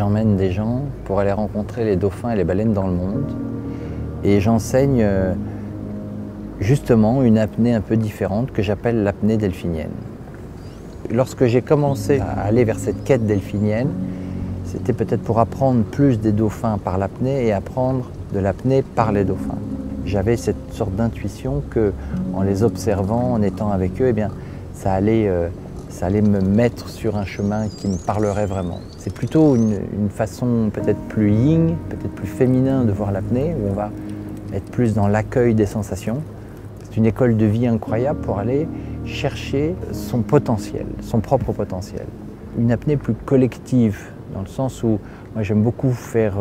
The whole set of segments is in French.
J'emmène des gens pour aller rencontrer les dauphins et les baleines dans le monde. Et j'enseigne justement une apnée un peu différente que j'appelle l'apnée delphinienne. Lorsque j'ai commencé à aller vers cette quête delphinienne, c'était peut-être pour apprendre plus des dauphins par l'apnée et apprendre de l'apnée par les dauphins. J'avais cette sorte d'intuition qu'en les observant, en étant avec eux, eh bien, ça allait me mettre sur un chemin qui me parlerait vraiment. C'est plutôt une façon peut-être plus yin, peut-être plus féminin de voir l'apnée, où on va être plus dans l'accueil des sensations. C'est une école de vie incroyable pour aller chercher son potentiel, son propre potentiel. Une apnée plus collective, dans le sens où moi j'aime beaucoup faire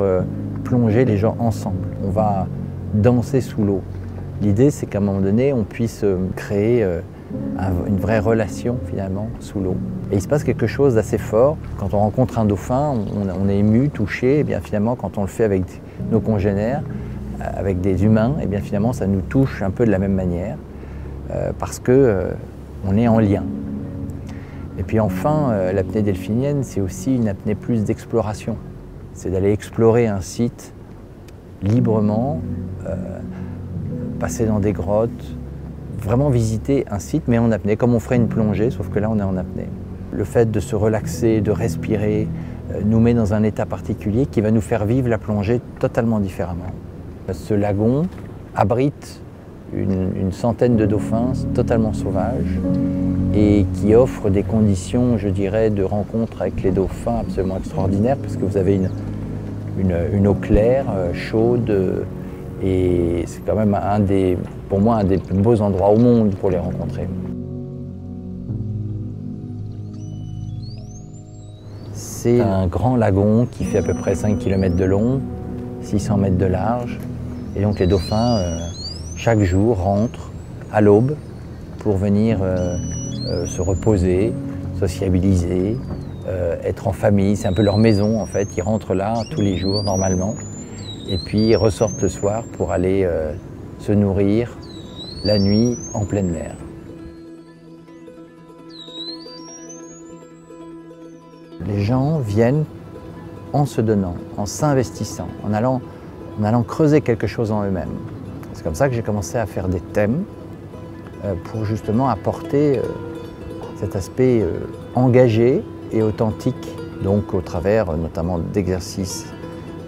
plonger les gens ensemble. On va danser sous l'eau. L'idée c'est qu'à un moment donné on puisse créer une vraie relation finalement sous l'eau. Et il se passe quelque chose d'assez fort. Quand on rencontre un dauphin, on est ému, touché, et bien finalement quand on le fait avec nos congénères, avec des humains, et bien finalement ça nous touche un peu de la même manière parce que on est en lien. Et puis enfin, l'apnée delphinienne, c'est aussi une apnée plus d'exploration. C'est d'aller explorer un site librement, passer dans des grottes, vraiment visiter un site, mais en apnée, comme on ferait une plongée, sauf que là on est en apnée. Le fait de se relaxer, de respirer, nous met dans un état particulier qui va nous faire vivre la plongée totalement différemment. Ce lagon abrite une centaine de dauphins totalement sauvages et qui offre des conditions, je dirais, de rencontre avec les dauphins absolument extraordinaires, parce que vous avez une eau claire, chaude, et c'est quand même pour moi un des plus beaux endroits au monde pour les rencontrer. C'est un grand lagon qui fait à peu près 5 km de long, 600 mètres de large, et donc les dauphins chaque jour rentrent à l'aube pour venir se reposer, sociabiliser, être en famille. C'est un peu leur maison en fait. Ils rentrent là tous les jours normalement et puis ils ressortent le soir pour aller se nourrir la nuit en pleine mer. Les gens viennent en se donnant, en s'investissant, en allant creuser quelque chose en eux-mêmes. C'est comme ça que j'ai commencé à faire des thèmes pour justement apporter cet aspect engagé et authentique, donc au travers notamment d'exercices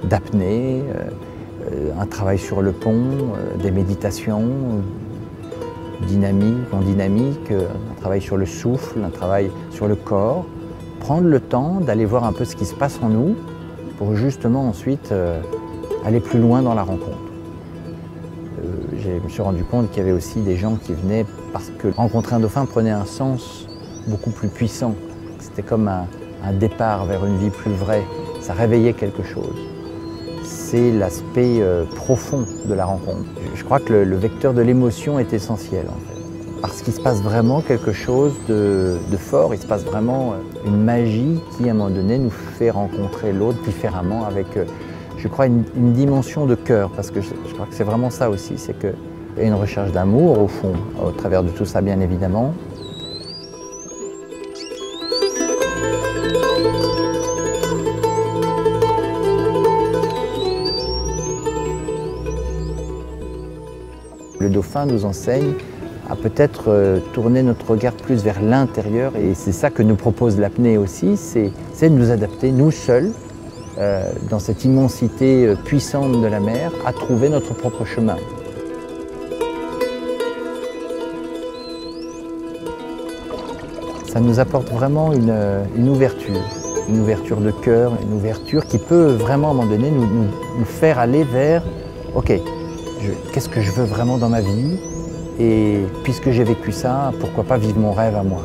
d'apnée, un travail sur le pont, des méditations dynamiques, en dynamique, un travail sur le souffle, un travail sur le corps. Prendre le temps d'aller voir un peu ce qui se passe en nous pour justement ensuite aller plus loin dans la rencontre. Je me suis rendu compte qu'il y avait aussi des gens qui venaient parce que rencontrer un dauphin prenait un sens beaucoup plus puissant. C'était comme un départ vers une vie plus vraie. Ça réveillait quelque chose. C'est l'aspect profond de la rencontre. Je crois que le vecteur de l'émotion est essentiel en fait. Parce qu'il se passe vraiment quelque chose de fort, il se passe vraiment une magie qui à un moment donné nous fait rencontrer l'autre différemment avec, je crois, une dimension de cœur. Parce que je crois que c'est vraiment ça aussi, c'est qu'il y a une recherche d'amour au fond, au travers de tout ça bien évidemment. Le dauphin nous enseigne à peut-être tourner notre regard plus vers l'intérieur, et c'est ça que nous propose l'apnée aussi, c'est de nous adapter, nous seuls, dans cette immensité puissante de la mer, à trouver notre propre chemin. Ça nous apporte vraiment une ouverture de cœur, une ouverture qui peut vraiment à un moment donné nous faire aller vers « ok, qu'est-ce que je veux vraiment dans ma vie ?» Et puisque j'ai vécu ça, pourquoi pas vivre mon rêve à moi?